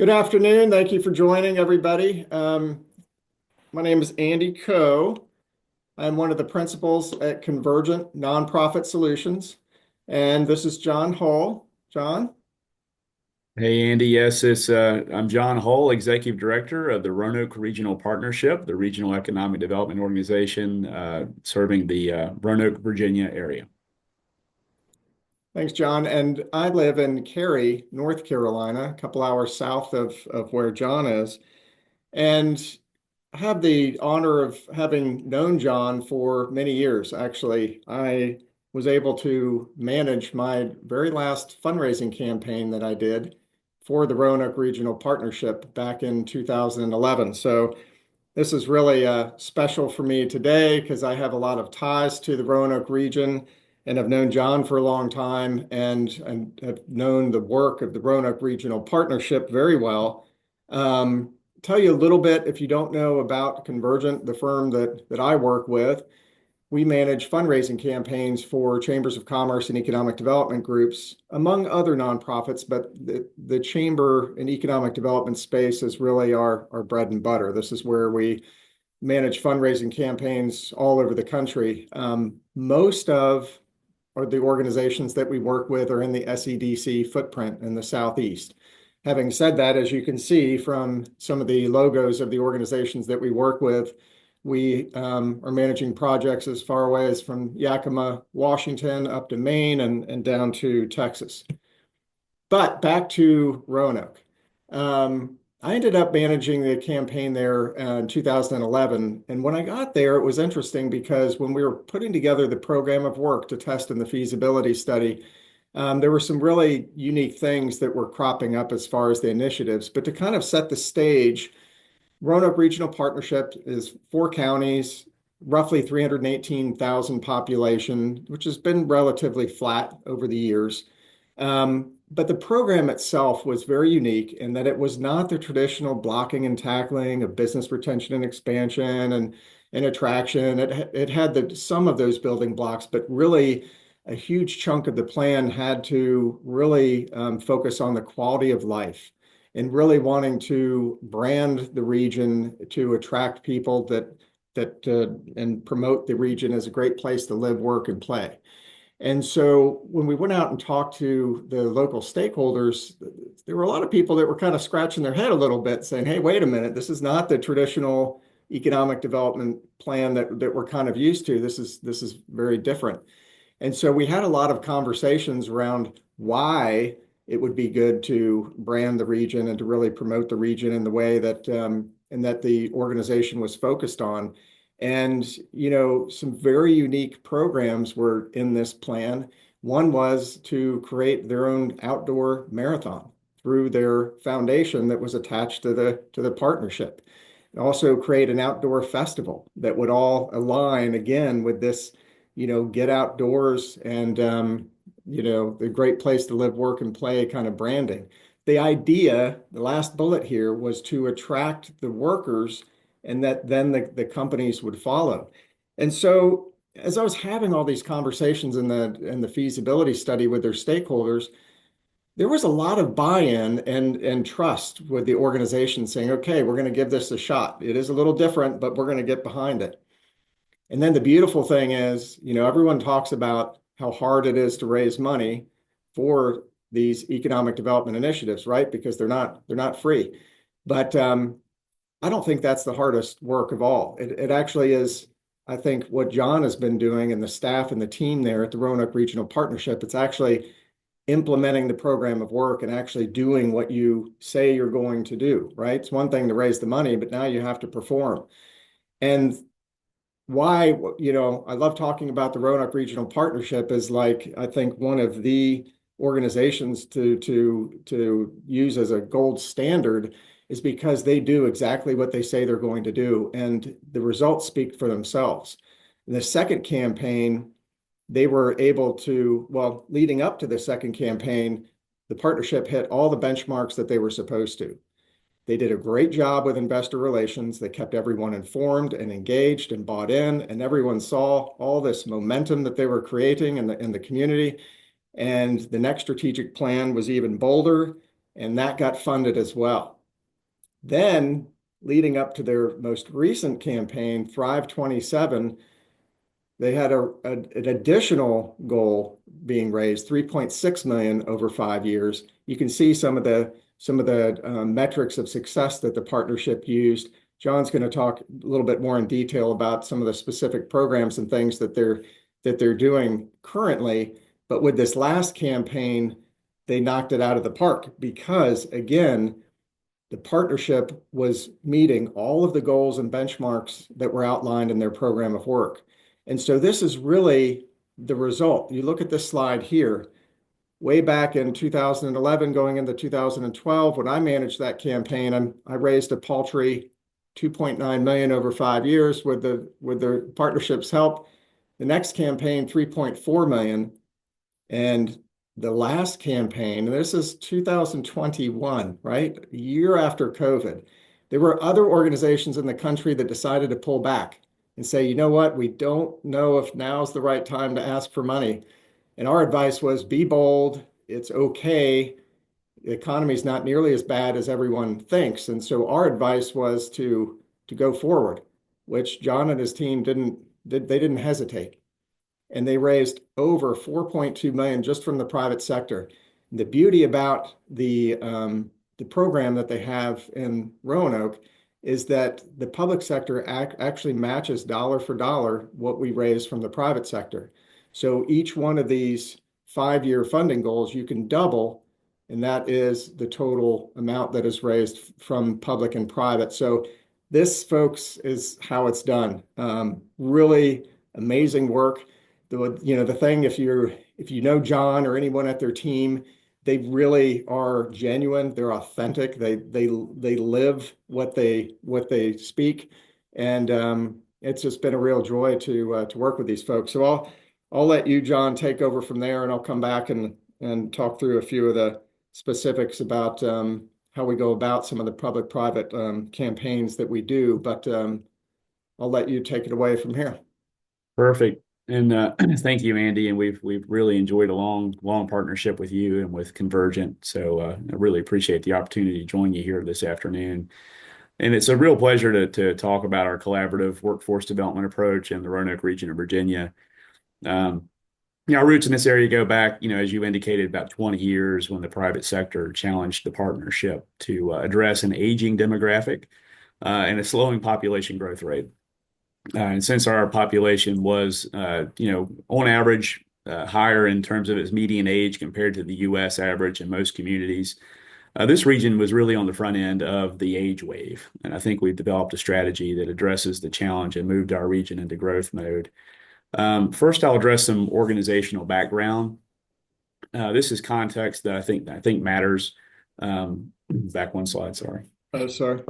Good afternoon. Thank you for joining, everybody. My name is Andy Coe. I'm one of the principals at Convergent Nonprofit Solutions, and this is John Hall. John? Hey Andy, yes, I'm John Hull, Executive Director of the Roanoke Regional Partnership, the regional economic development organization serving the Roanoke, Virginia area. Thanks, John. And I live in Cary, North Carolina, a couple hours south of where John is. And I have the honor of having known John for many years. Actually, I was able to manage my very last fundraising campaign that I did for the Roanoke Regional Partnership back in 2011. So this is really special for me today because I have a lot of ties to the Roanoke region and have known John for a long time and have known the work of the Roanoke Regional Partnership very well. Tell you a little bit, if you don't know about Convergent, the firm that I work with. We manage fundraising campaigns for chambers of commerce and economic development groups, among other nonprofits, but the chamber and economic development space is really our bread and butter. This is where we manage fundraising campaigns all over the country. Most of the organizations that we work with are in the SEDC footprint in the Southeast. Having said that, as you can see from some of the logos of the organizations that we work with, we are managing projects as far away as from Yakima, Washington, up to Maine and down to Texas. But back to Roanoke. I ended up managing the campaign there in 2011. And when I got there, it was interesting because when we were putting together the program of work to test in the feasibility study, there were some really unique things that were cropping up as far as the initiatives. But to kind of set the stage, Roanoke Regional Partnership is 4 counties, roughly 318,000 population, which has been relatively flat over the years. But the program itself was very unique in that it was not the traditional blocking and tackling of business retention and expansion and attraction. It had some of those building blocks, but really a huge chunk of the plan had to really focus on the quality of life and really wanting to brand the region to attract people and promote the region as a great place to live, work, and play. And so when we went out and talked to the local stakeholders, there were a lot of people that were kind of scratching their head a little bit saying, hey, wait a minute, this is not the traditional economic development plan that we're kind of used to. This is very different. And so we had a lot of conversations around why it would be good to brand the region and to really promote the region in the way that and that the organization was focused on. And, some very unique programs were in this plan. One was to create their own outdoor marathon through their foundation that was attached to the partnership. And also create an outdoor festival that would all align again with this, get outdoors and, the great place to live, work, and play kind of branding. The idea, the last bullet here, was to attract the workers and that then the companies would follow. And so as I was having all these conversations in the feasibility study with their stakeholders, there was a lot of buy-in and trust with the organization saying, okay, we're going to give this a shot. It is a little different, but we're going to get behind it. And then the beautiful thing is, everyone talks about how hard it is to raise money for these economic development initiatives, right? Because they're not free. But I don't think that's the hardest work of all. It actually is, I think, what John has been doing and the staff and the team there at the Roanoke Regional Partnership. It's actually implementing the program of work and actually doing what you say you're going to do, right? It's one thing to raise the money, but now you have to perform. And why, I love talking about the Roanoke Regional Partnership is like, I think one of the organizations to use as a gold standard is because they do exactly what they say they're going to do, and the results speak for themselves. In the second campaign, they were able to, well, leading up to the second campaign, the partnership hit all the benchmarks that they were supposed to. They did a great job with investor relations. They kept everyone informed and engaged and bought in, and everyone saw all this momentum that they were creating in the community. And the next strategic plan was even bolder and that got funded as well. Then, leading up to their most recent campaign, Thrive 27, they had an additional goal being raised, 3.6 million over 5 years. You can see some of the metrics of success that the partnership used. John's going to talk a little bit more in detail about some of the specific programs and things that they're doing currently. But with this last campaign, they knocked it out of the park because, again, the partnership was meeting all of the goals and benchmarks that were outlined in their program of work. And so this is really the result. You look at this slide here, way back in 2011, going into 2012, when I managed that campaign, I raised a paltry 2.9 million over 5 years with the partnership's help. The next campaign, 3.4 million. And the last campaign, and this is 2021, right? A year after COVID, there were other organizations in the country that decided to pull back and say, you know what, we don't know if now's the right time to ask for money. And our advice was be bold. It's okay. The economy is not nearly as bad as everyone thinks. And so our advice was to go forward, which John and his team didn't hesitate. And they raised over 4.2 million just from the private sector. The beauty about the program that they have in Roanoke is that the public sector actually matches dollar for dollar what we raise from the private sector. So each one of these 5-year funding goals you can double, and that is the total amount that is raised from public and private. So this, folks, is how it's done. Really amazing work. The thing, if you know John or anyone at their team, they really are genuine. They're authentic. They live what they speak, and it's just been a real joy to work with these folks. So I'll let you, John, take over from there, and I'll come back and talk through a few of the specifics about how we go about some of the public-private campaigns that we do. But I'll let you take it away from here. Perfect. And thank you, Andy. And we've really enjoyed a long partnership with you and with Convergent. So I really appreciate the opportunity to join you here this afternoon. And it's a real pleasure to talk about our collaborative workforce development approach in the Roanoke region of Virginia. Our roots in this area go back, as you indicated, about 20 years when the private sector challenged the partnership to address an aging demographic and a slowing population growth rate. And since our population was, on average, higher in terms of its median age compared to the U.S. average in most communities, this region was really on the front end of the age wave. And I think we've developed a strategy that addresses the challenge and moved our region into growth mode. First, I'll address some organizational background. This is context that I think matters. Back one slide, sorry. Oh, sorry.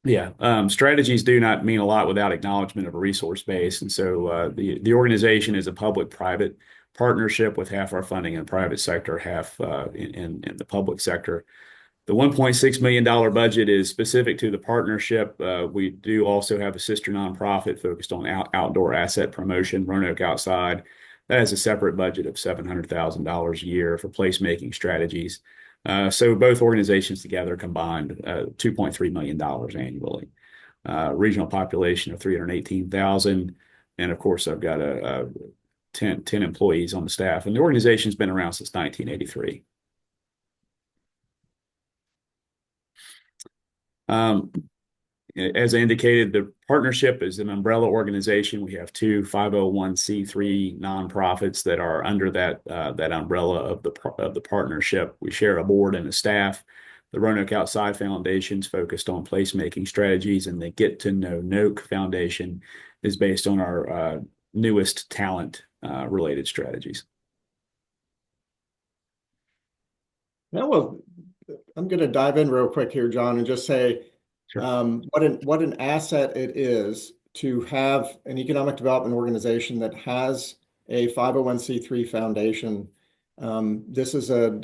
Yeah, strategies do not mean a lot without acknowledgement of a resource base. And so the organization is a public-private partnership with half our funding in the private sector, half in the public sector. The $1.6 million budget is specific to the partnership. We do also have a sister nonprofit focused on outdoor asset promotion, Roanoke Outside. That has a separate budget of $700,000 a year for placemaking strategies. So both organizations together combined $2.3 million annually. Regional population of 318,000. And of course, I've got 10 employees on the staff. And the organization's been around since 1983. As I indicated, the partnership is an umbrella organization. We have two 501c3 nonprofits that are under that umbrella of the partnership. We share a board and a staff. The Roanoke Outside Foundation is focused on placemaking strategies, and the Get to Know Noke Foundation is based on our newest talent related strategies. Now, well, I'm going to dive in real quick here, John, and just say Sure. what an asset it is to have an economic development organization that has a 501c3 foundation. This is a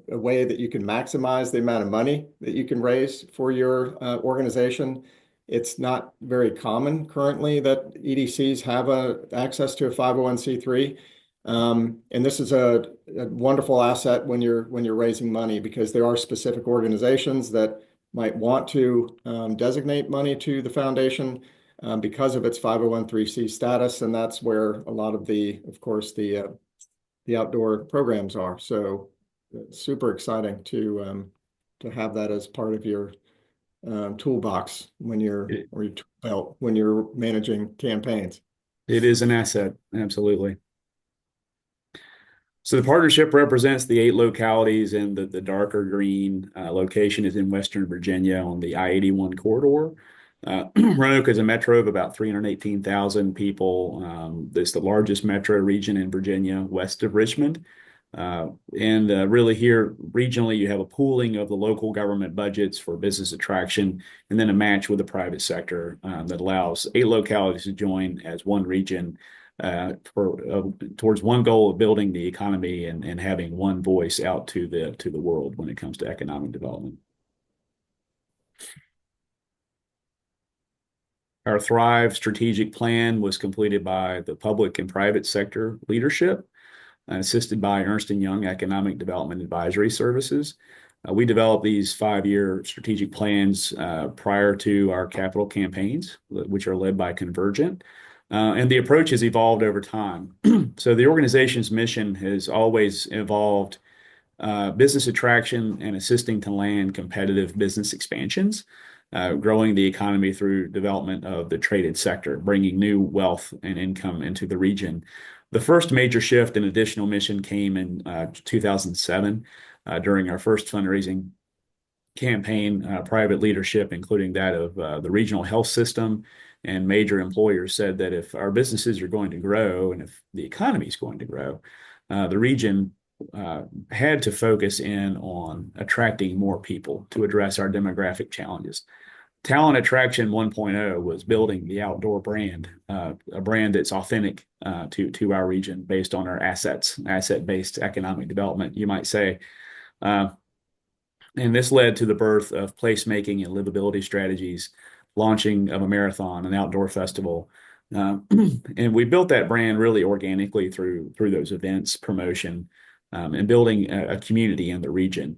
way that you can maximize the amount of money that you can raise for your organization. It's not very common currently that EDCs have access to a 501c3. And this is a wonderful asset when you're raising money because there are specific organizations that might want to designate money to the foundation because of its 501(c) status, and that's where a lot of of course, the outdoor programs are. So it's super exciting to have that as part of your toolbox It, or your tool belt when you're managing campaigns. it is an asset, absolutely. So the partnership represents the 8 localities, and the darker green location is in Western Virginia on the I-81 corridor. Roanoke is a metro of about 318,000 people. It's the largest metro region in Virginia, west of Richmond. And really here regionally, you have a pooling of the local government budgets for business attraction, and then a match with the private sector that allows 8 localities to join as one region towards one goal of building the economy and having one voice out to the world when it comes to economic development. Our Thrive strategic plan was completed by the public and private sector leadership, assisted by Ernst & Young Economic Development Advisory Services. We developed these 5-year strategic plans prior to our capital campaigns, which are led by Convergent. And the approach has evolved over time. So the organization's mission has always evolved business attraction and assisting to land competitive business expansions, growing the economy through development of the traded sector, bringing new wealth and income into the region. The first major shift in additional mission came in 2007 during our first fundraising campaign. Private leadership, including that of the regional health system and major employers, said that if our businesses are going to grow and if the economy is going to grow, the region had to focus in on attracting more people to address our demographic challenges. Talent Attraction 1.0 was building the outdoor brand, a brand that's authentic to our region based on our asset-based economic development, you might say. And this led to the birth of placemaking and livability strategies, launching of a marathon, an outdoor festival. And we built that brand really organically through those events, promotion, and building a community in the region.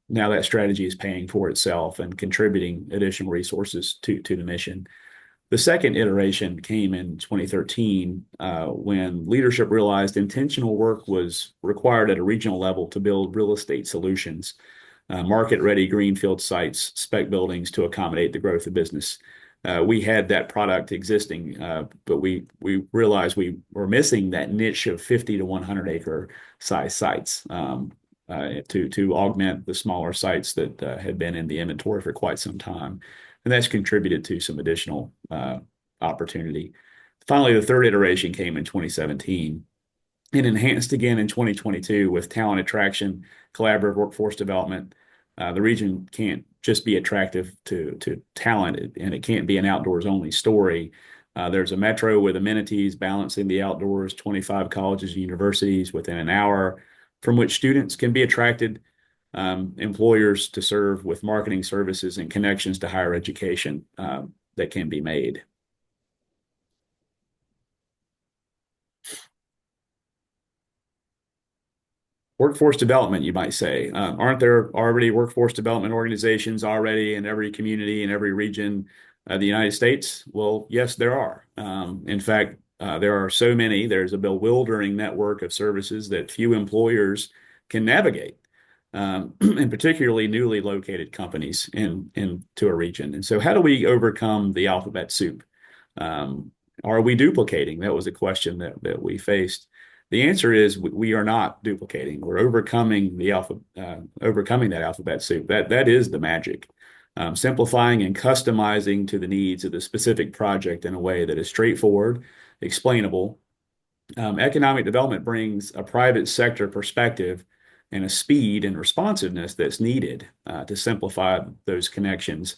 Now that strategy is paying for itself and contributing additional resources to the mission. The second iteration came in 2013 when leadership realized intentional work was required at a regional level to build real estate solutions, market-ready greenfield sites, spec buildings to accommodate the growth of business. We had that product existing, but we realized we were missing that niche of 50 to 100 acre size sites to augment the smaller sites that had been in the inventory for quite some time. And that's contributed to some additional opportunity. Finally, the third iteration came in 2017 and enhanced again in 2022 with talent attraction, collaborative workforce development. The region can't just be attractive to talent, and it can't be an outdoors only story. There's a metro with amenities balancing the outdoors, 25 colleges and universities within an hour, from which students can be attracted, employers to serve with marketing services and connections to higher education that can be made. Workforce development, you might say. Aren't there already workforce development organizations already in every community in every region of the United States? Well, yes, there are. In fact, there are so many. There's a bewildering network of services that few employers can navigate, and particularly newly located companies into a region. And so how do we overcome the alphabet soup? Are we duplicating? That was a question that we faced. The answer is we are not duplicating. We're overcoming overcoming that alphabet soup. That is the magic. Simplifying and customizing to the needs of the specific project in a way that is straightforward, explainable. Economic development brings a private sector perspective and a speed and responsiveness that's needed to simplify those connections,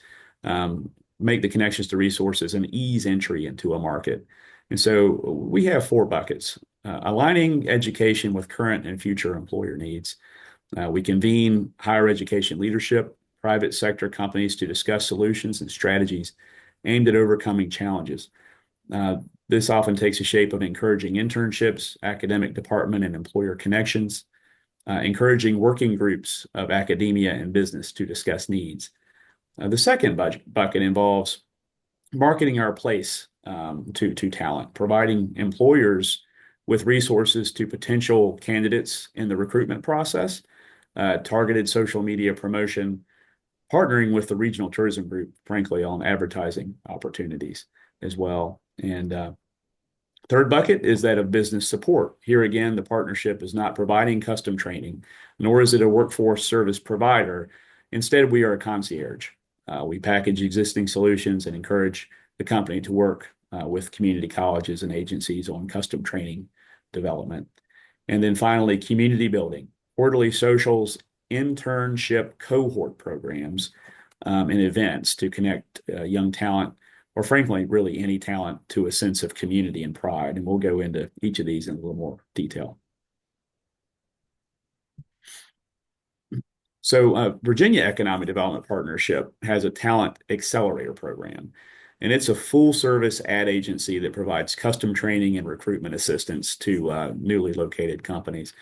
make the connections to resources, and ease entry into a market. And so we have 4 buckets. Aligning education with current and future employer needs. We convene higher education leadership, private sector companies to discuss solutions and strategies aimed at overcoming challenges. This often takes the shape of encouraging internships, academic department and employer connections, encouraging working groups of academia and business to discuss needs. The second bucket involves marketing our place to talent, providing employers with resources to potential candidates in the recruitment process, targeted social media promotion, partnering with the regional tourism group, frankly, on advertising opportunities as well. And third bucket is that of business support. Here again, the partnership is not providing custom training, nor is it a workforce service provider. Instead, we are a concierge. We package existing solutions and encourage the company to work with community colleges and agencies on custom training development. And then finally, community building, quarterly socials, internship cohort programs, and events to connect young talent, or frankly, really any talent, to a sense of community and pride. And we'll go into each of these in a little more detail. So Virginia Economic Development Partnership has a talent accelerator program, and it's a full service ad agency that provides custom training and recruitment assistance to newly located companies.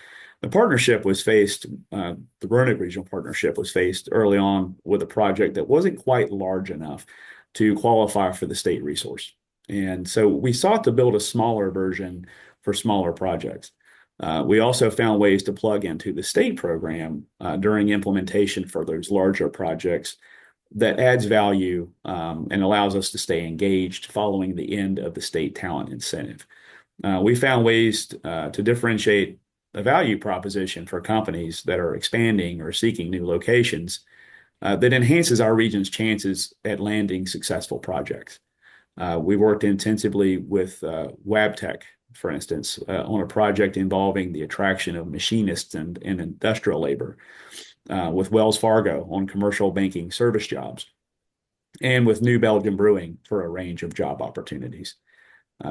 The partnership was faced, the Roanoke Regional Partnership was faced early on with a project that wasn't quite large enough to qualify for the state resource. And so we sought to build a smaller version for smaller projects. We also found ways to plug into the state program during implementation for those larger projects that adds value and allows us to stay engaged following the end of the state talent incentive. We found ways to differentiate a value proposition for companies that are expanding or seeking new locations that enhances our region's chances at landing successful projects. We worked intensively with Wabtec, for instance, on a project involving the attraction of machinists and industrial labor, with Wells Fargo on commercial banking service jobs, and with New Belgium Brewing for a range of job opportunities.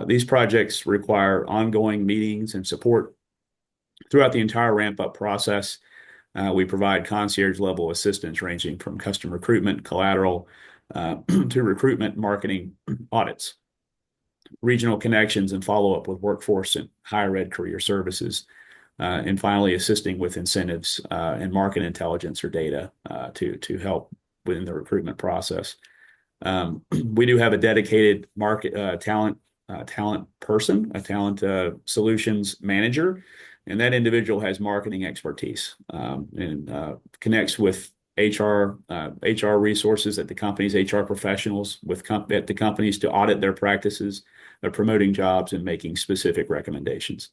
These projects require ongoing meetings and support throughout the entire ramp-up process. We provide concierge-level assistance ranging from custom recruitment, collateral, to recruitment, marketing, audits, regional connections, and follow-up with workforce and higher ed career services, and finally assisting with incentives and market intelligence or data to help within the recruitment process. We do have a dedicated market talent person, a talent solutions manager, and that individual has marketing expertise and connects with HR resources at the company's HR professionals at the companies to audit their practices of promoting jobs and making specific recommendations.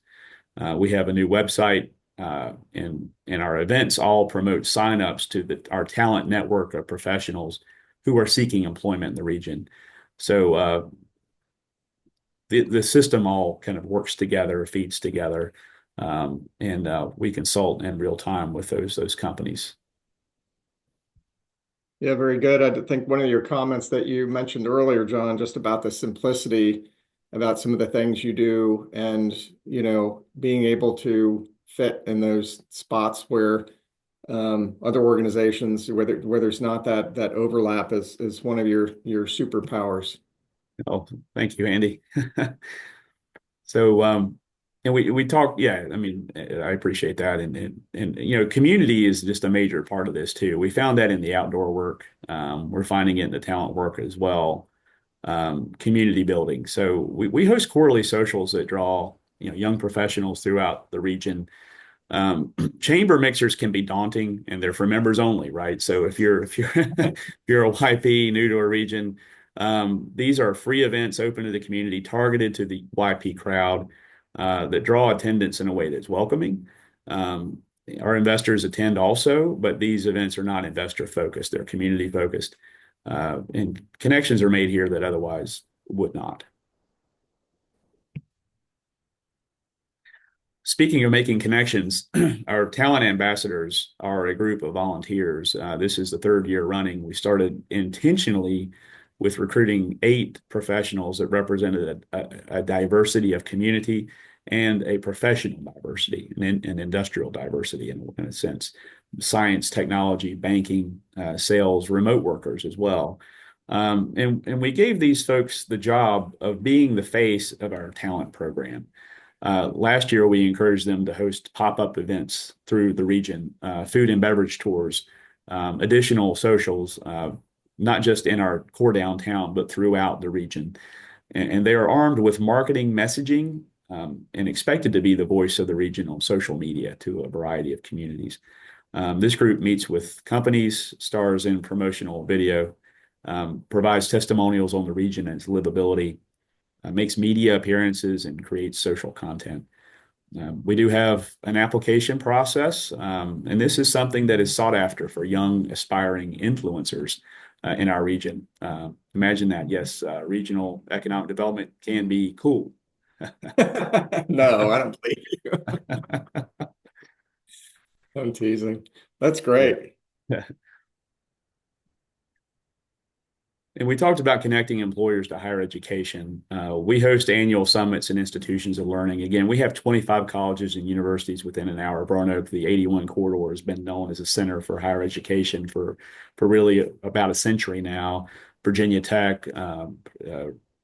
We have a new website, and our events all promote signups to our talent network of professionals who are seeking employment in the region. So the system all kind of works together, feeds together, and we consult in real time with those companies. Yeah, very good. I think one of your comments that you mentioned earlier, John, just about the simplicity, about some of the things you do, and being able to fit in those spots where other organizations, where there's not that overlap, is one of your superpowers. Oh, thank you, Andy. So, and we talk, yeah, I mean, I appreciate that. And community is just a major part of this too. We found that in the outdoor work. We're finding it in the talent work as well. Community building. So we host quarterly socials that draw, young professionals throughout the region. Chamber mixers can be daunting, and they're for members only, right? So if you're if you're a YP new to a region, these are free events open to the community, targeted to the YP crowd, that draw attendance in a way that's welcoming. Our investors attend also, but these events are not investor focused; they're community focused, and connections are made here that otherwise would not. Speaking of making connections, our talent ambassadors are a group of volunteers. This is the third year running. We started intentionally with recruiting 8 professionals that represented a diversity of community and a professional diversity and industrial diversity in a sense. Science, technology, banking, sales, remote workers as well. And we gave these folks the job of being the face of our talent program. Last year, we encouraged them to host pop-up events through the region, food and beverage tours, additional socials, not just in our core downtown, but throughout the region. And they are armed with marketing messaging and expected to be the voice of the region on social media to a variety of communities. This group meets with companies, stars in promotional video, provides testimonials on the region and its livability, makes media appearances, and creates social content. We do have an application process, and this is something that is sought after for young, aspiring influencers in our region. Imagine that. Yes, regional economic development can be cool. No, I don't believe you. I'm teasing. That's Yeah. great. And we talked about connecting employers to higher education. We host annual summits and institutions of learning. Again, we have 25 colleges and universities within an hour of Roanoke. The 81 corridor has been known as a center for higher education for really about a century now. Virginia Tech,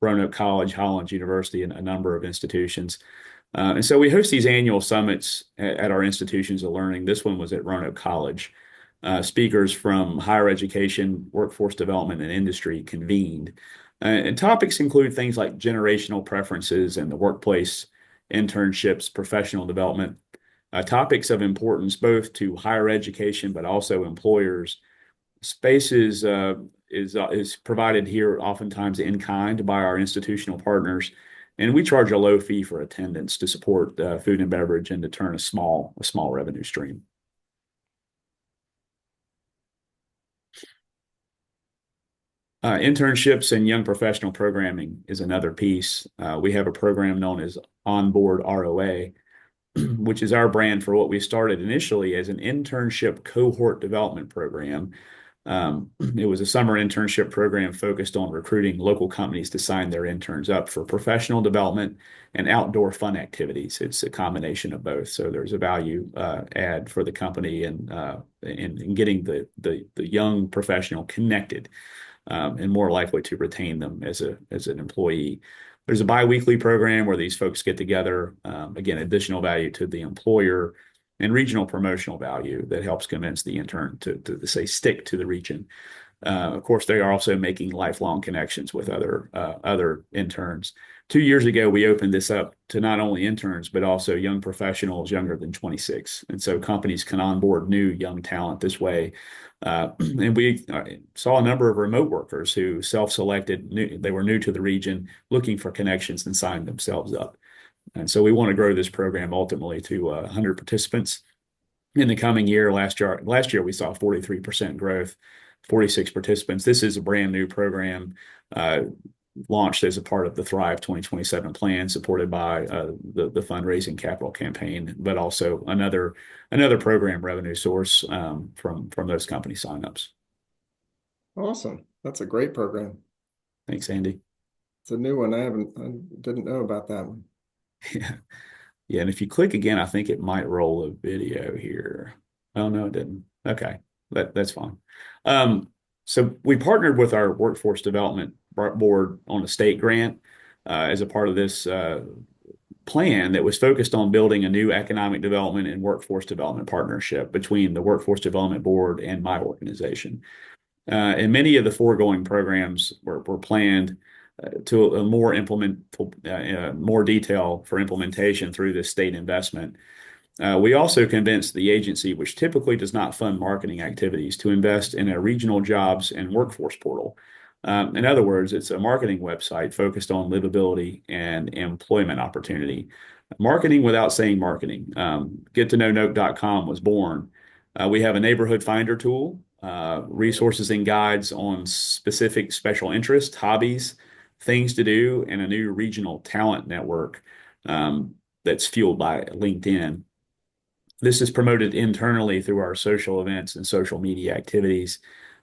Roanoke College, Hollins University, and a number of institutions. And so we host these annual summits at our institutions of learning. This one was at Roanoke College. Speakers from higher education, workforce development, and industry convened. And topics include things like generational preferences and the workplace, internships, professional development, topics of importance both to higher education but also employers. Spaces is provided here oftentimes in kind by our institutional partners, and we charge a low fee for attendance to support food and beverage and to turn a small revenue stream. Internships and young professional programming is another piece. We have a program known as Onboard ROA, which is our brand for what we started initially as an internship cohort development program. It was a summer internship program focused on recruiting local companies to sign their interns up for professional development and outdoor fun activities. It's a combination of both. So there's a value add for the company and in getting the young professional connected and more likely to retain them as an employee. There's a biweekly program where these folks get together. Again, additional value to the employer and regional promotional value that helps convince the intern to say stick to the region. Of course, they are also making lifelong connections with other interns. 2 years ago, we opened this up to not only interns, but also young professionals younger than 26. And so companies can onboard new young talent this way. And we saw a number of remote workers who self-selected, they were new to the region, looking for connections and signed themselves up. And so we want to grow this program ultimately to 100 participants in the coming year. Last year we saw 43% growth, 46 participants. This is a brand new program launched as a part of the Thrive 2027 plan, supported by the fundraising capital campaign, but also another program revenue source from those company signups. Awesome. That's a great program. Thanks, Andy. It's a new one. I didn't know about that one. Yeah. Yeah. And if you click again, I think it might roll a video here. Oh, no, it didn't. Okay. That's fine. So we partnered with our workforce development board on a state grant as a part of this plan that was focused on building a new economic development and workforce development partnership between the Workforce Development Board and my organization. And many of the foregoing programs were planned to more detail for implementation through this state investment. We also convinced the agency, which typically does not fund marketing activities, to invest in a regional jobs and workforce portal. In other words, it's a marketing website focused on livability and employment opportunity. Marketing without saying marketing. GetToKnowNoke.com was born. We have a neighborhood finder tool, resources and guides on specific special interests, hobbies, things to do, and a new regional talent network that's fueled by LinkedIn. This is promoted internally through our social events and social media activities.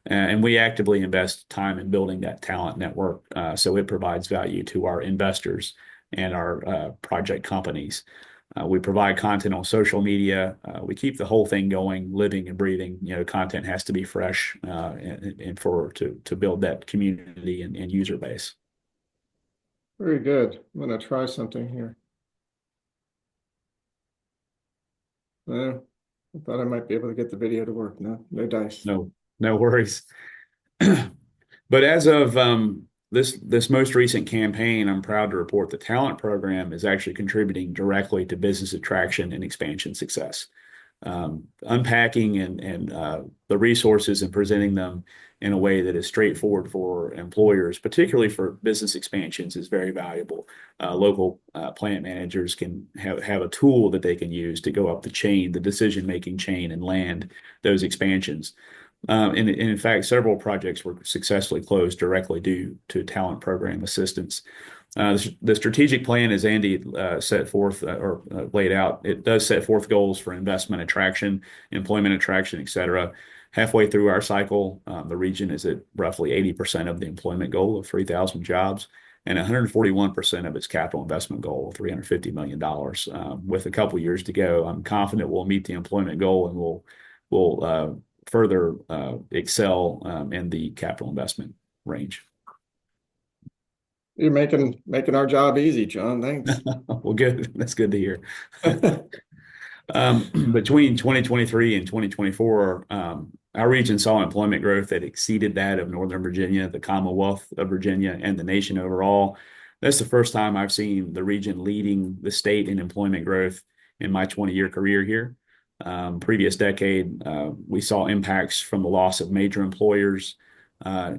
And we actively invest time in building that talent network so it provides value to our investors and our project companies. We provide content on social media. We keep the whole thing going, living and breathing. Content has to be fresh, and for to build that community and user base. Very good. I'm going to try something here. I thought I might be able to get the video to work. No, no dice. No, no worries. But as of this most recent campaign, I'm proud to report the talent program is actually contributing directly to business attraction and expansion success. Unpacking and the resources and presenting them in a way that is straightforward for employers, particularly for business expansions, is very valuable. Local plant managers can have a tool that they can use to go up the chain, the decision-making chain, and land those expansions. And in fact, several projects were successfully closed directly due to talent program assistance. The strategic plan, as Andy set forth or laid out, it does set forth goals for investment attraction, employment attraction, et cetera. Halfway through our cycle, the region is at roughly 80% of the employment goal of 3,000 jobs and 141% of its capital investment goal of $350 million. With a couple years to go, I'm confident we'll meet the employment goal and we'll further excel in the capital investment range. You're making our job easy, John. Thanks. Well, good. That's good to hear. Between 2023 and 2024, our region saw employment growth that exceeded that of Northern Virginia, the Commonwealth of Virginia, and the nation overall. That's the first time I've seen the region leading the state in employment growth in my 20-year career here. Previous decade, we saw impacts from the loss of major employers.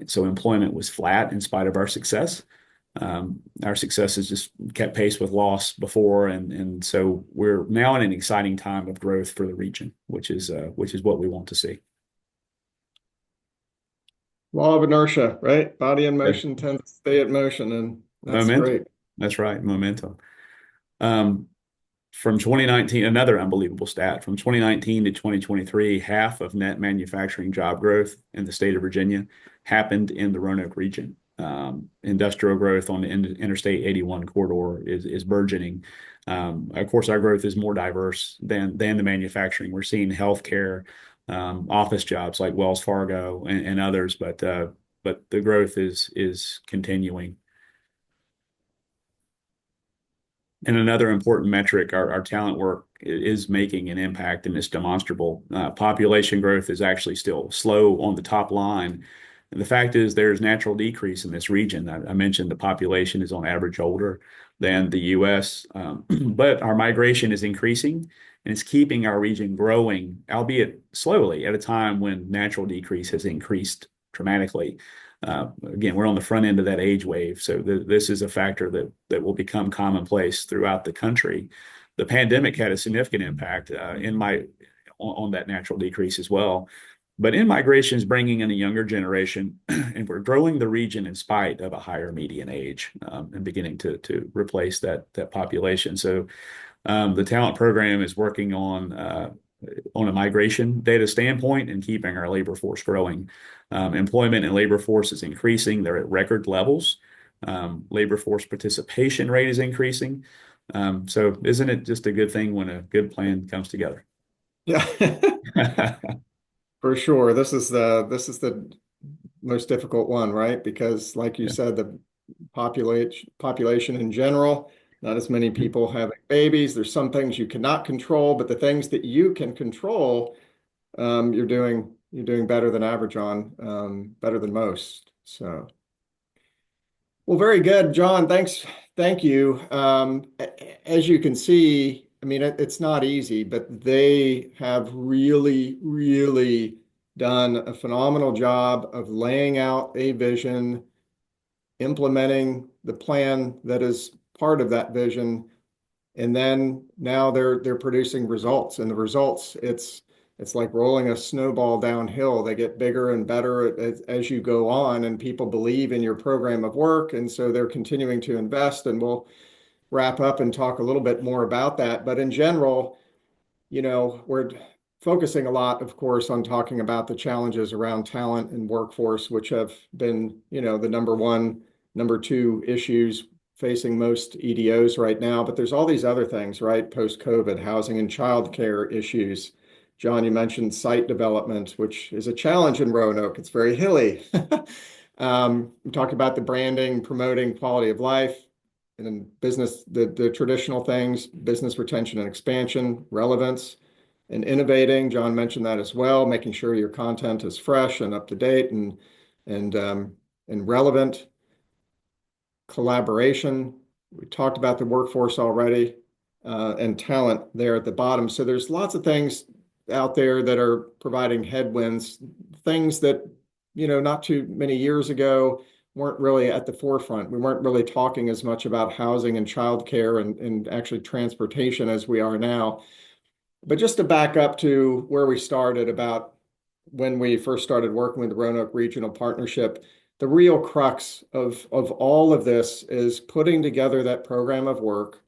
So employment was flat in spite of our success. Our success has just kept pace with loss before, and so we're now in an exciting time of growth for the region, which is what we want to see. Law of inertia, right? Body in Okay. motion tends to stay at motion, and that's Momentum. great. That's right, momentum. From 2019, another unbelievable stat, from 2019 to 2023, half of net manufacturing job growth in the state of Virginia happened in the Roanoke region. Industrial growth on the Interstate 81 corridor is burgeoning. Of course, our growth is more diverse than the manufacturing. We're seeing healthcare, office jobs like Wells Fargo and others, but the growth is continuing. And another important metric, our talent work is making an impact, and it's demonstrable. Population growth is actually still slow on the top line. And the fact is there's natural decrease in this region. I mentioned the population is on average older than the U.S., but our migration is increasing, and it's keeping our region growing, albeit slowly, at a time when natural decrease has increased dramatically. Again, we're on the front end of that age wave, so this is a factor that will become commonplace throughout the country. The pandemic had a significant impact on that natural decrease as well. But in-migration is bringing in a younger generation, and we're growing the region in spite of a higher median age, and beginning to replace that population. So the talent program is working on a migration data standpoint and keeping our labor force growing. Employment and labor force is increasing. They're at record levels. Labor force participation rate is increasing. So isn't it just a good thing when a good plan comes together? Yeah, for sure. This is the most difficult one, right? Because, like you Yeah. said, the population in general, not as many Mhm. people having babies. There's some things you cannot control, but the things that you can control, you're doing better than average on, better than most. So, well, very good, John. Thank you. As you can see, I mean, it's not easy, but they have really, really done a phenomenal job of laying out a vision, implementing the plan that is part of that vision, and then now they're producing results. And the results, it's like rolling a snowball downhill. They get bigger and better as you go on, and people believe in your program of work, and so they're continuing to invest. And we'll wrap up and talk a little bit more about that. But in general, we're focusing a lot, of course, on talking about the challenges around talent and workforce, which have been, the number one, number two issues facing most EDOs right now, but there's all these other things, right? Post-COVID, housing and childcare issues. John, you mentioned site development, which is a challenge in Roanoke. It's very hilly. We talked about the branding, promoting quality of life, and then business, the traditional things, business retention and expansion, relevance, and innovating. John mentioned that as well, making sure your content is fresh and up to date and relevant. Collaboration. We talked about the workforce already, and talent there at the bottom. So there's lots of things out there that are providing headwinds, things that, not too many years ago weren't really at the forefront. We weren't really talking as much about housing and childcare and actually transportation as we are now. But just to back up to where we started about when we first started working with the Roanoke Regional Partnership, the real crux of all of this is putting together that program of work,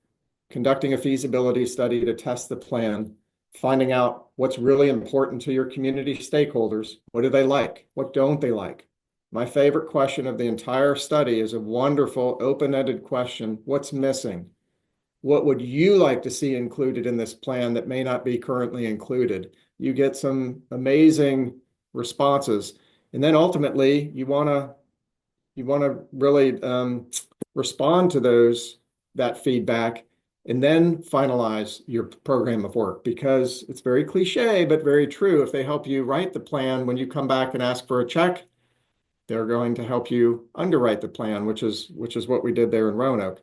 conducting a feasibility study to test the plan, finding out what's really important to your community stakeholders. What do they like? What don't they like? My favorite question of the entire study is a wonderful open-ended question. What's missing? What would you like to see included in this plan that may not be currently included? You get some amazing responses. And then ultimately, you want to really respond to that feedback and then finalize your program of work, because it's very cliche, but very true. If they help you write the plan, when you come back and ask for a check, they're going to help you underwrite the plan, which is what we did there in Roanoke.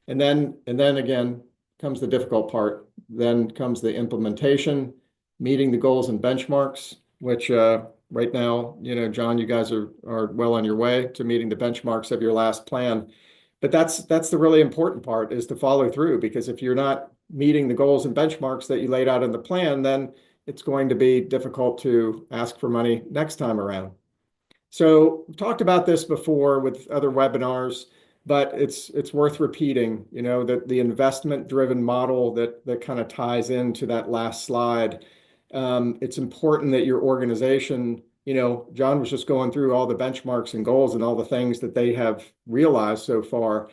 And then again comes the difficult part. Then comes the implementation, meeting the goals and benchmarks, which right now, John, you guys are well on your way to meeting the benchmarks of your last plan. But that's the really important part, is to follow through, because if you're not meeting the goals and benchmarks that you laid out in the plan, then it's going to be difficult to ask for money next time around. So we've talked about this before with other webinars, but it's worth repeating, that the investment-driven model that kind of ties into that last slide. It's important that your organization, John was just going through all the benchmarks and goals and all the things that they have realized so far.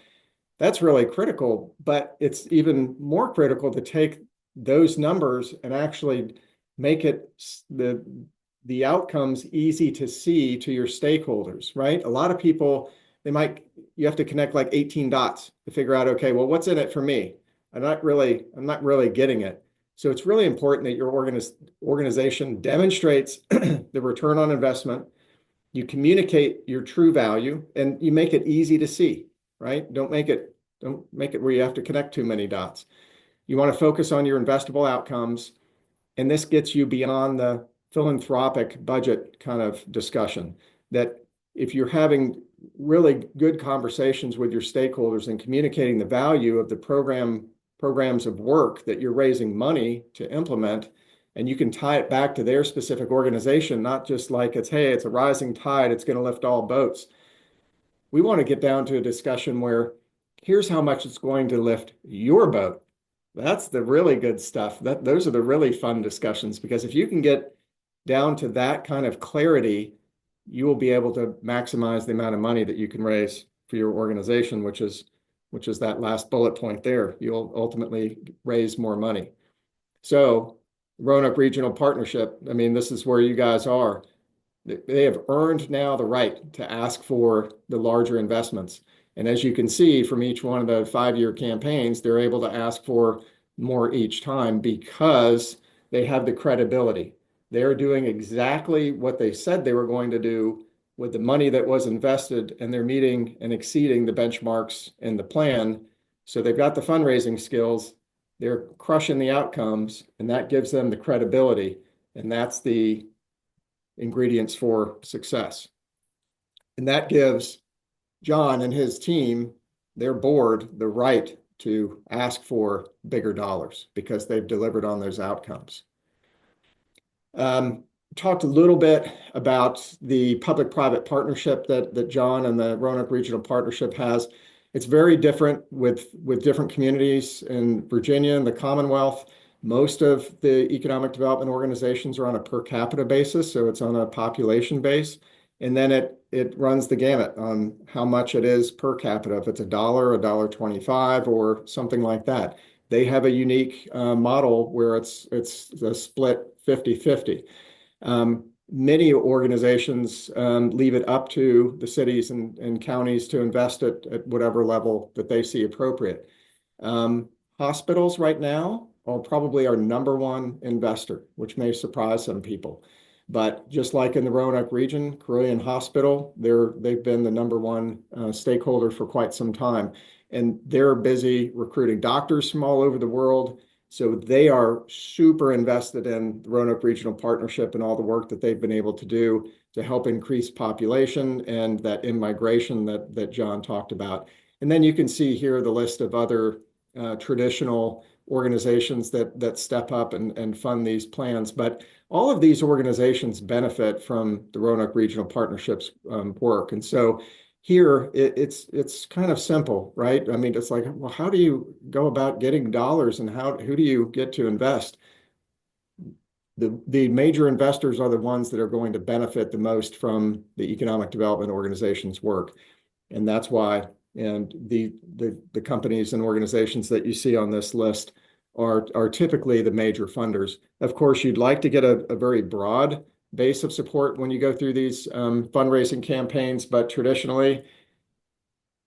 That's really critical, but it's even more critical to take those numbers and actually make it the outcomes easy to see to your stakeholders, right? A lot of people, you have to connect like 18 dots to figure out, okay, well, what's in it for me? I'm not really getting it. So it's really important that your organization demonstrates the return on investment. You communicate your true value, and you make it easy to see, right? Don't make it where you have to connect too many dots. You want to focus on your investable outcomes, and this gets you beyond the philanthropic budget kind of discussion. That if you're having really good conversations with your stakeholders and communicating the value of the programs of work that you're raising money to implement, and you can tie it back to their specific organization, not just like it's a rising tide, it's going to lift all boats. We want to get down to a discussion where here's how much it's going to lift your boat. That's the really good stuff. Those are the really fun discussions, because if you can get down to that kind of clarity, you will be able to maximize the amount of money that you can raise for your organization, which is that last bullet point there. You'll ultimately raise more money. So Roanoke Regional Partnership, this is where you guys are. They have earned now the right to ask for the larger investments. And as you can see from each one of the 5-year campaigns, they're able to ask for more each time because they have the credibility. They're doing exactly what they said they were going to do with the money that was invested, and they're meeting and exceeding the benchmarks in the plan. So they've got the fundraising skills, they're crushing the outcomes, and that gives them the credibility. And that's the ingredients for success. And that gives John and his team, their board, the right to ask for bigger dollars because they've delivered on those outcomes. Talked a little bit about the public-private partnership that John and the Roanoke Regional Partnership has. It's very different with different communities in Virginia and the Commonwealth. Most of the economic development organizations are on a per capita basis, so it's on a population base. And then it runs the gamut on how much it is per capita. If it's a dollar 25, or something like that. They have a unique model where it's a split 50-50. Many organizations leave it up to the cities and counties to invest at whatever level that they see appropriate. Um, Hospitals right now are probably our number one investor, which may surprise some people. But just like in the Roanoke region, Carilion Hospital, they've been the number one stakeholder for quite some time. And they're busy recruiting doctors from all over the world. So they are super invested in the Roanoke Regional Partnership and all the work that they've been able to do to help increase population and that in-migration that John talked about. And then you can see here the list of other traditional organizations that step up and fund these plans. But all of these organizations benefit from the Roanoke Regional Partnerships work. And so here it's kind of simple, right? I mean, it's like, well, how do you go about getting dollars, and who do you get to invest? The major investors are the ones that are going to benefit the most from the economic development organization's work. And that's why, and the companies and organizations that you see on this list are typically the major funders. Of course, you'd like to get a very broad base of support when you go through these fundraising campaigns, but traditionally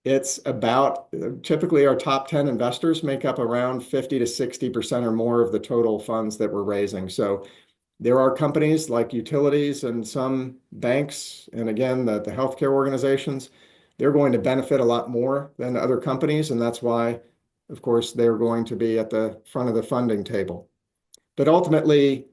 it's about typically our top 10 investors make up around 50 to 60% or more of the total funds that we're raising. So there are companies like utilities and some banks, and again, the healthcare organizations, they're going to benefit a lot more than other companies. And that's why, of course, they're going to be at the front of the funding table. But ultimately,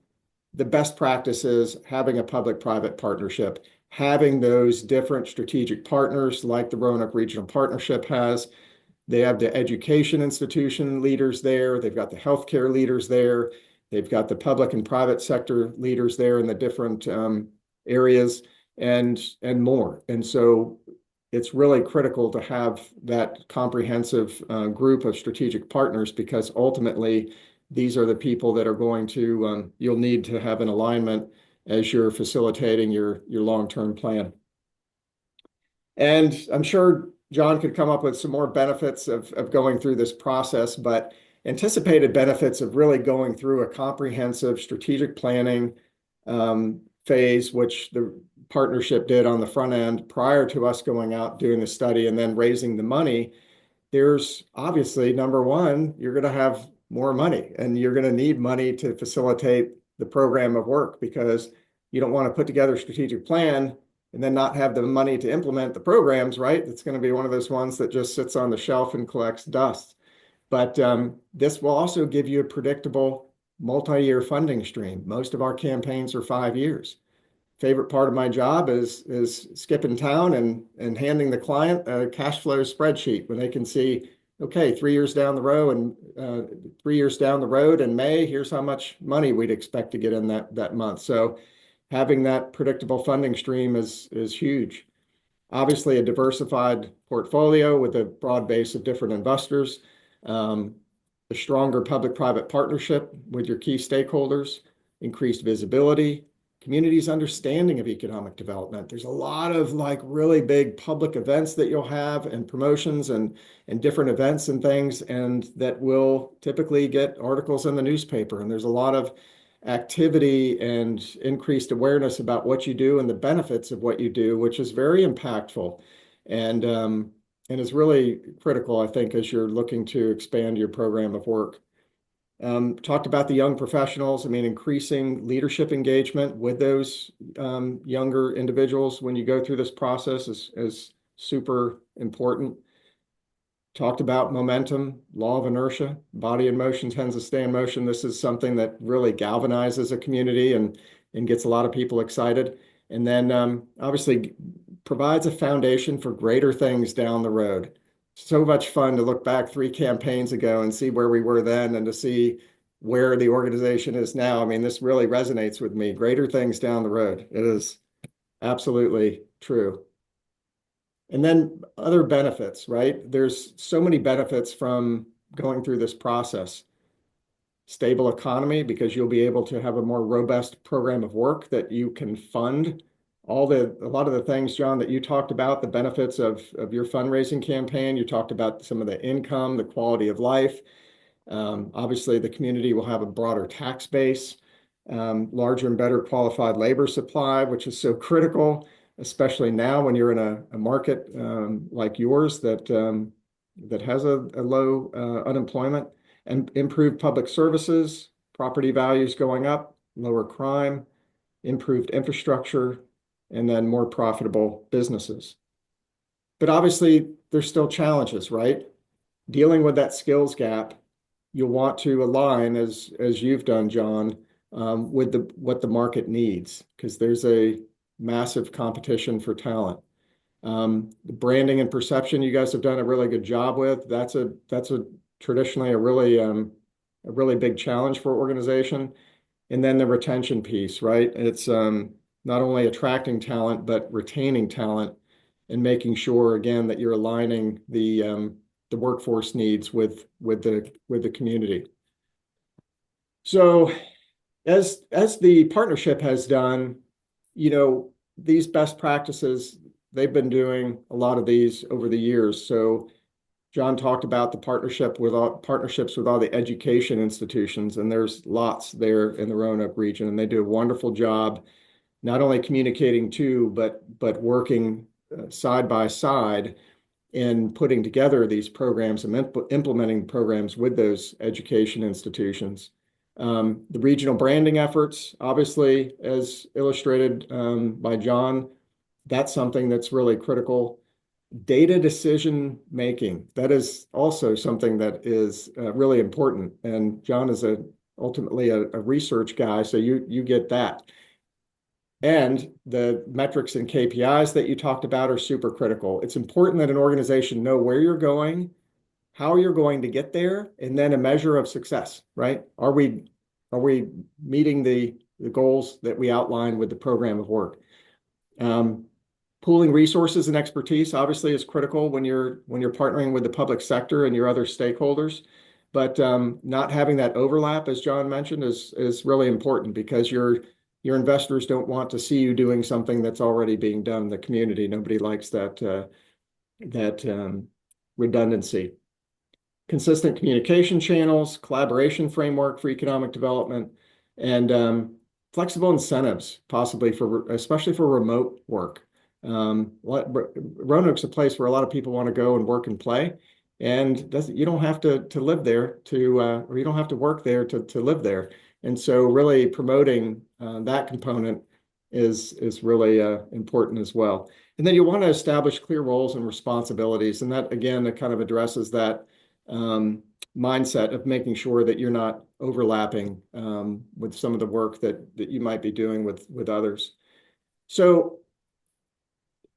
the best practice is having a public-private partnership, having those different strategic partners like the Roanoke Regional Partnership has. They have the education institution leaders there. They've got the healthcare leaders there. They've got the public and private sector leaders there in the different areas and more. And so it's really critical to have that comprehensive group of strategic partners, because ultimately these are the people that are going to, you'll need to have an alignment as you're facilitating your long-term plan. And I'm sure John could come up with some more benefits of going through this process, but anticipated benefits of really going through a comprehensive strategic planning phase, which the partnership did on the front end prior to us going out doing the study and then raising the money. There's obviously, number one, you're going to have more money, and you're going to need money to facilitate the program of work, because you don't want to put together a strategic plan and then not have the money to implement the programs, right? It's going to be one of those ones that just sits on the shelf and collects dust. But this will also give you a predictable multi-year funding stream. Most of our campaigns are 5 years. Favorite part of my job is skipping town and handing the client a cash flow spreadsheet when they can see, okay, 3 years down the road and 3 years down the road in May, here's how much money we'd expect to get in that month. So having that predictable funding stream is huge. Obviously, a diversified portfolio with a broad base of different investors, a stronger public-private partnership with your key stakeholders, increased visibility, community's understanding of economic development. There's a lot of like really big public events that you'll have, and promotions and different events and things, and that will typically get articles in the newspaper. And there's a lot of activity and increased awareness about what you do and the benefits of what you do, which is very impactful and is really critical, I think, as you're looking to expand your program of work. Talked about the young professionals. I mean, increasing leadership engagement with those younger individuals when you go through this process is super important. Talked about momentum, law of inertia, body in motion tends to stay in motion. This is something that really galvanizes a community and gets a lot of people excited. And then obviously provides a foundation for greater things down the road. So much fun to look back 3 campaigns ago and see where we were then and to see where the organization is now. I mean, this really resonates with me. Greater things down the road. It is absolutely true. And then other benefits, right? There's so many benefits from going through this process. Stable economy, because you'll be able to have a more robust program of work that you can fund a lot of the things, John, that you talked about, the benefits of your fundraising campaign. You talked about some of the income, the quality of life. Obviously, the community will have a broader tax base, larger and better qualified labor supply, which is so critical, especially now when you're in a market like yours that has a low unemployment, and improved public services, property values going up, lower crime, improved infrastructure, and then more profitable businesses. But obviously, there's still challenges, right? Dealing with that skills gap, you'll want to align, as you've done, John, with what the market needs, because there's a massive competition for talent. The branding and perception you guys have done a really good job with. That's a traditionally a really big challenge for organization. And then the retention piece, right? It's not only attracting talent, but retaining talent and making sure, again, that you're aligning the workforce needs with the community. So as the partnership has done, these best practices, they've been doing a lot of these over the years. So John talked about the partnerships with all the education institutions, and there's lots there in the Roanoke region, and they do a wonderful job not only communicating to, but working side by side in putting together these programs and implementing programs with those education institutions. The regional branding efforts, obviously, as illustrated by John, that's something that's really critical. Data decision making, that is also something that is really important. And John is ultimately a research guy, so you get that. And the metrics and KPIs that you talked about are super critical. It's important that an organization know where you're going, how you're going to get there, and then a measure of success, right? Are we meeting the goals that we outlined with the program of work? Pooling resources and expertise obviously is critical when you're partnering with the public sector and your other stakeholders. But not having that overlap, as John mentioned, is really important, because your investors don't want to see you doing something that's already being done in the community. Nobody likes that redundancy. Consistent communication channels, collaboration framework for economic development, and flexible incentives, possibly especially for remote work. Roanoke's a place where a lot of people want to go and work and play, and you don't have to live there or you don't have to work there to live there. And so really promoting that component is really important as well. And then you want to establish clear roles and responsibilities. And that, again, that kind of addresses that mindset of making sure that you're not overlapping with some of the work that you might be doing with others. So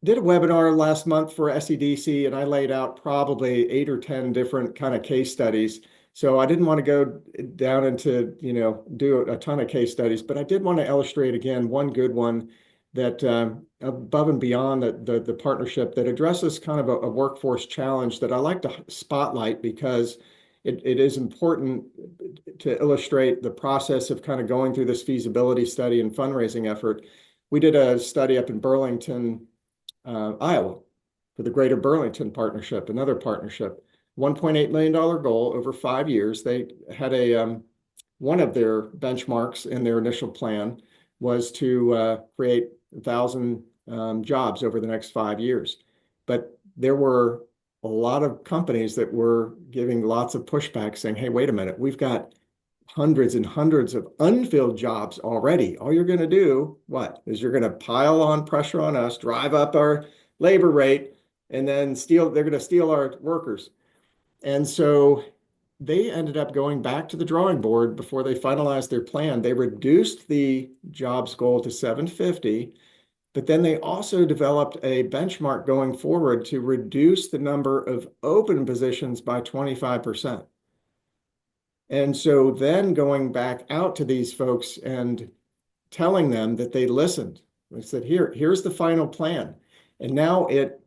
did a webinar last month for SEDC, and I laid out probably 8 or 10 different kind of case studies. So I didn't want to go down into, do a ton of case studies, but I did want to illustrate again one good one that above and beyond the partnership that addresses kind of a workforce challenge that I like to spotlight, because it is important to illustrate the process of kind of going through this feasibility study and fundraising effort. We did a study up in Burlington, Iowa, for the Greater Burlington Partnership, another partnership. $1.8 million goal over 5 years. They had one of their benchmarks in their initial plan was to create 1,000 jobs over the next 5 years. But there were a lot of companies that were giving lots of pushback, saying, hey, wait a minute, we've got hundreds and hundreds of unfilled jobs already. All you're going to do, is you're going to pile on pressure on us, drive up our labor rate, and then they're going to steal our workers. And so they ended up going back to the drawing board before they finalized their plan. They reduced the jobs goal to 750, but then they also developed a benchmark going forward to reduce the number of open positions by 25%. And so then going back out to these folks and telling them that they listened. They said, here's the final plan. And now it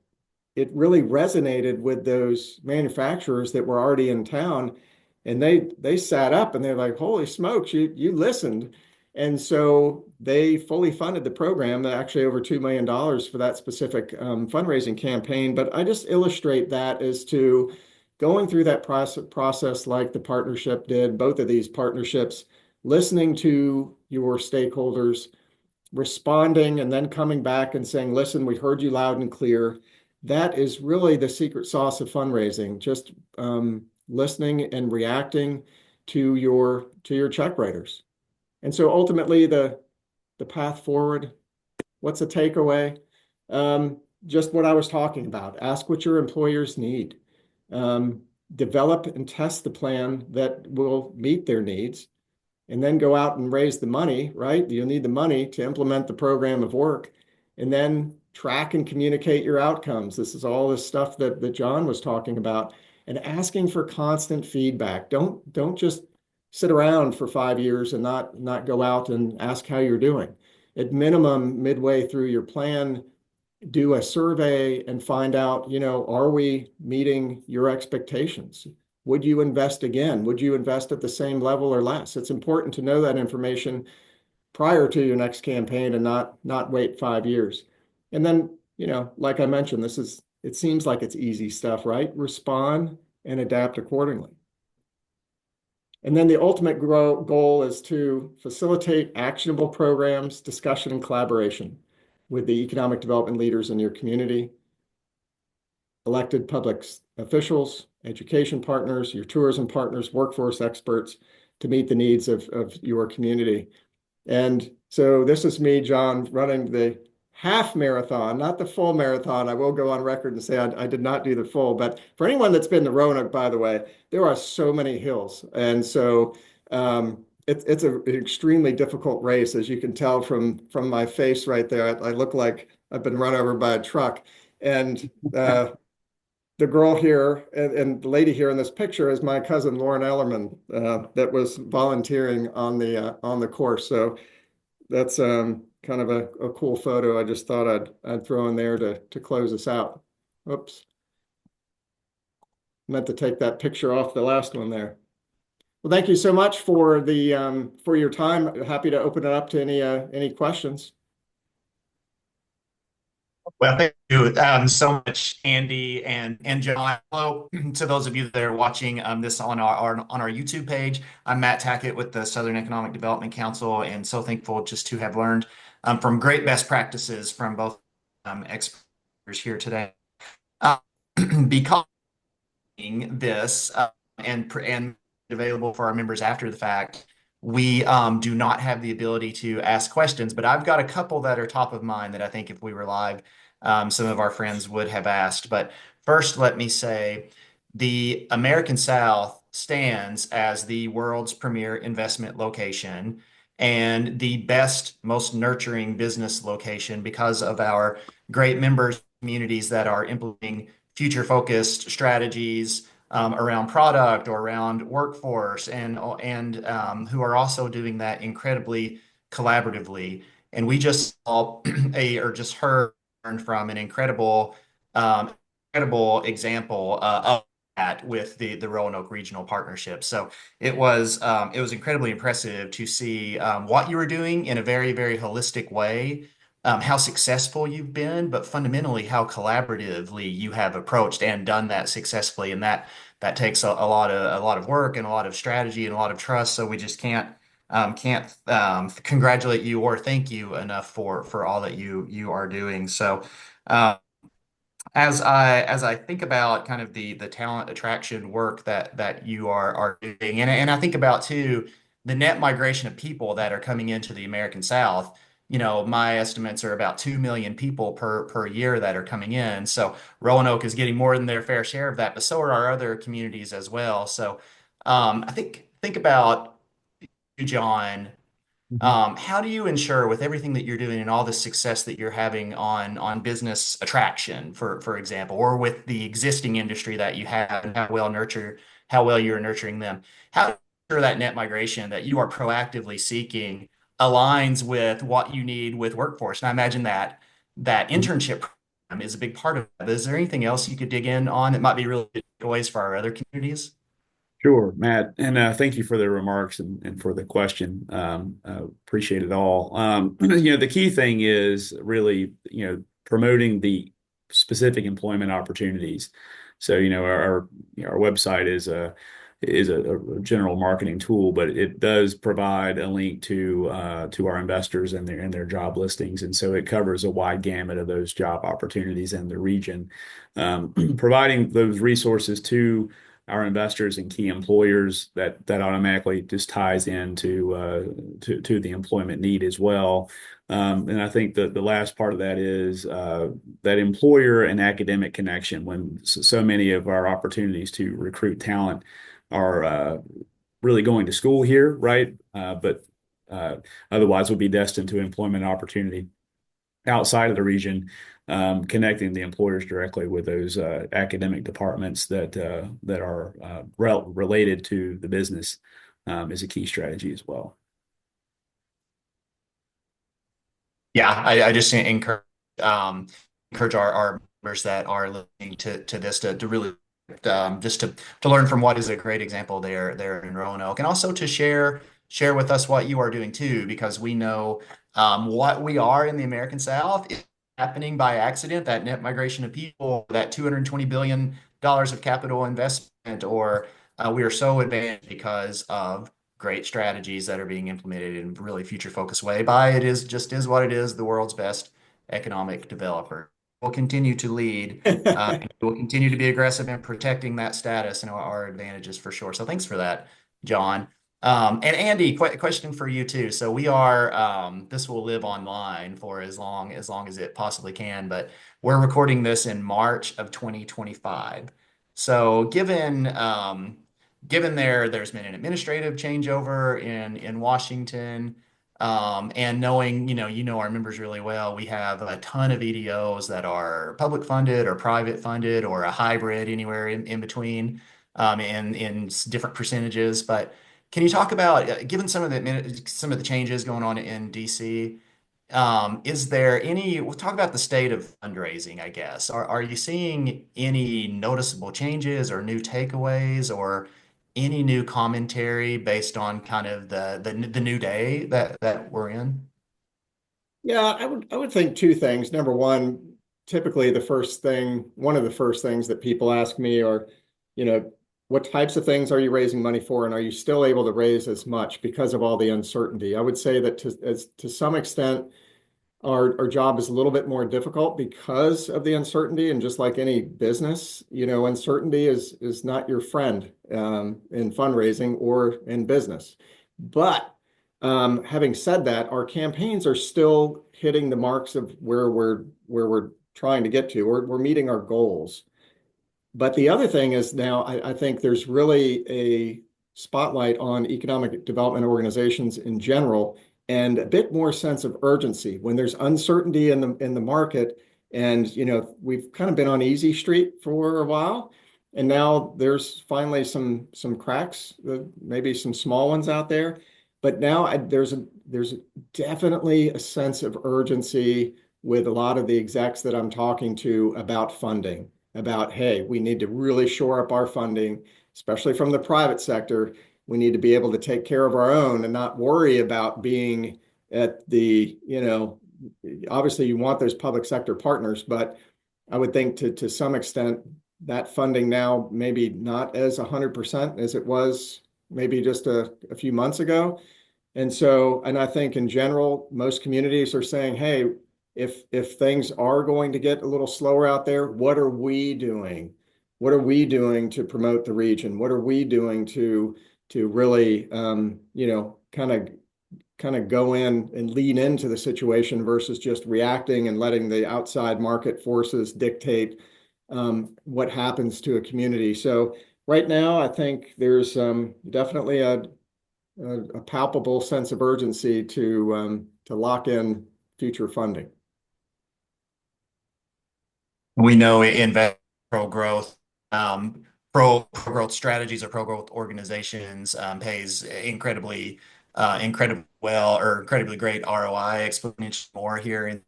really resonated with those manufacturers that were already in town. And they sat up and they're like, holy smokes, you listened. And so they fully funded the program, actually over $2 million for that specific fundraising campaign. But I just illustrate that as to going through that process like the partnership did, both of these partnerships, listening to your stakeholders, responding, and then coming back and saying, listen, we heard you loud and clear. That is really the secret sauce of fundraising, just listening and reacting to your check writers. And so ultimately, the path forward, what's the takeaway? Just what I was talking about. Ask what your employers need. Um, Develop and test the plan that will meet their needs, and then go out and raise the money, right? You'll need the money to implement the program of work, and then track and communicate your outcomes. This is all this stuff that John was talking about, and asking for constant feedback. Don't just sit around for 5 years and not go out and ask how you're doing. At minimum, midway through your plan, do a survey and find out, are we meeting your expectations? Would you invest again? Would you invest at the same level or less? It's important to know that information prior to your next campaign and not wait 5 years. And then, like I mentioned, it seems like it's easy stuff, right? Respond and adapt accordingly. And then the ultimate goal is to facilitate actionable programs, discussion, and collaboration with the economic development leaders in your community, elected public officials, education partners, your tourism partners, workforce experts, to meet the needs of your community. And so this is me, John, running the half marathon, not the full marathon. I will go on record and say I did not do the full, but for anyone that's been to Roanoke, by the way, there are so many hills. And so it's an extremely difficult race, as you can tell from my face right there. I look like I've been run over by a truck. And the girl here and the lady here in this picture is my cousin Lauren Ellerman, that was volunteering on the course. So that's kind of a cool photo. I just thought I'd throw in there to close us out. Oops, meant to take that picture off the last one there. Well, thank you so much for your time. Happy to open it up to any questions. Well, thank you so much, Andy and John. Hello to those of you that are watching this on our YouTube page. I'm Matt Tackett with the Southern Economic Development Council, and so thankful just to have learned from great best practices from both experts here today. Uh, because this and available for our members after the fact, we do not have the ability to ask questions, but I've got a couple that are top of mind that I think if we were live, some of our friends would have asked. But first, let me say the American South stands as the world's premier investment location and the best, most nurturing business location because of our great members communities that are implementing future-focused strategies around product or around workforce, and who are also doing that incredibly collaboratively. And we just saw or just heard from an incredible example of that with the Roanoke Regional Partnership. So it was incredibly impressive to see what you were doing in a very, very holistic way, how successful you've been, but fundamentally how collaboratively you have approached and done that successfully. And that takes a lot of work and a lot of strategy and a lot of trust. So we just can't congratulate you or thank you enough for all that you are doing. So um, as I think about kind of the talent attraction work that you are doing, and I think about too the net migration of people that are coming into the American South. My estimates are about 2 million people per year that are coming in. So Roanoke is getting more than their fair share of that, but so are our other communities as well. So I think about you, John. Mhm. How do you ensure with everything that you're doing and all the success that you're having on business attraction, for example, or with the existing industry that you have and how well you're nurturing them? How do you ensure that net migration that you are proactively seeking aligns with what you need with workforce? And I imagine that internship program is a big part of that. Is there anything else you could dig in on that might be really good ways for our other communities? Sure, Matt, and thank you for the remarks and for the question. Appreciate it all. The key thing is really, promoting the specific employment opportunities. So, our website is a general marketing tool, but it does provide a link to our investors and their job listings, and so it covers a wide gamut of those job opportunities in the region. Providing those resources to our investors and key employers, that automatically just ties into to the employment need as well. And I think that the last part of that is that employer and academic connection. When so many of our opportunities to recruit talent are really going to school here, right? But otherwise will be destined to employment opportunity outside of the region. Connecting the employers directly with those academic departments that are related to the business is a key strategy as well. Yeah, I just encourage our members that are listening to this to really just to learn from what is a great example there in Roanoke, and also to share with us what you are doing too, because we know what we are in the American South is happening by accident. That net migration of people, that $220 billion of capital investment, or we are so advanced because of great strategies that are being implemented in a really future focused way by it is what it is, the world's best economic developer. We'll continue to lead, and we'll continue to be aggressive in protecting that status and our advantages for sure. So thanks for that, John. And Andy, question for you too. So this will live online for as long as it possibly can, but we're recording this in March of 2025. So given there's been an administrative changeover in Washington, and knowing, our members really well, we have a ton of EDOs that are public funded or private funded or a hybrid anywhere in between, in different percentages. But can you talk about, given some of the changes going on in DC, we'll talk about the state of fundraising, I guess. Are you seeing any noticeable changes or new takeaways or any new commentary based on kind of the new day that we're in? Yeah, I would think two things. Number one, typically one of the first things that people ask me are, you know, what types of things are you raising money for, and are you still able to raise as much because of all the uncertainty? I would say that to some extent, our job is a little bit more difficult because of the uncertainty. And just like any business, uncertainty is not your friend in fundraising or in business. But having said that, our campaigns are still hitting the marks of where we're trying to get to. We're meeting our goals. But the other thing is now I think there's really a spotlight on economic development organizations in general and a bit more sense of urgency when there's uncertainty in the market. And we've kind of been on easy street for a while, and now there's finally some cracks, maybe some small ones out there. But now there's definitely a sense of urgency with a lot of the execs that I'm talking to about funding, about, hey, we need to really shore up our funding, especially from the private sector. We need to be able to take care of our own and not worry about being at obviously you want those public sector partners, but I would think to some extent that funding now maybe not as 100% as it was maybe just a few months ago. And I think in general, most communities are saying, hey, if things are going to get a little slower out there, what are we doing? What are we doing to promote the region? What are we doing to really, kind of go in and lean into the situation versus just reacting and letting the outside market forces dictate what happens to a community. So right now, I think there's definitely a palpable sense of urgency to lock in future funding. We know invest pro growth, pro growth strategies or pro growth organizations pays incredibly well or incredibly great ROI, exponentially more here in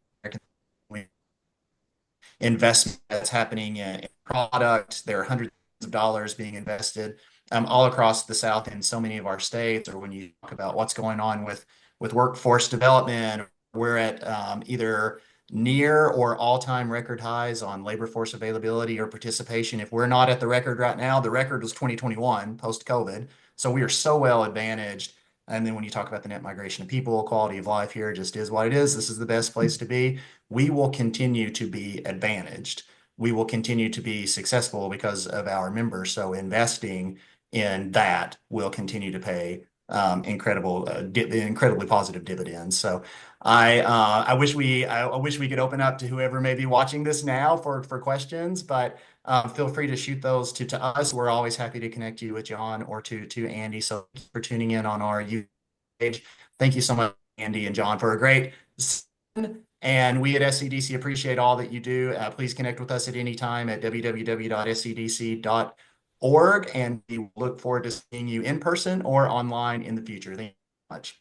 investment that's happening in product. There are hundreds of dollars being invested all across the South in so many of our states, or when you talk about what's going on with workforce development, we're at either near or all-time record highs on labor force availability or participation. If we're not at the record right now, the record was 2021 post-COVID. So we are so well advantaged. And then when you talk about the net migration of people, quality of life here just is what it is. This is the best place to be. We will continue to be advantaged. We will continue to be successful because of our members. So investing in that will continue to pay incredibly positive dividends. So I wish we could open up to whoever may be watching this now for questions, but feel free to shoot those to us. We're always happy to connect you with John or to Andy. So thank you for tuning in on our YouTube page. Thank you so much, Andy and John, for a great session. And we at SCDC appreciate all that you do. Please connect with us at any time at www.scdc.org, and we look forward to seeing you in person or online in the future. Thank you so much.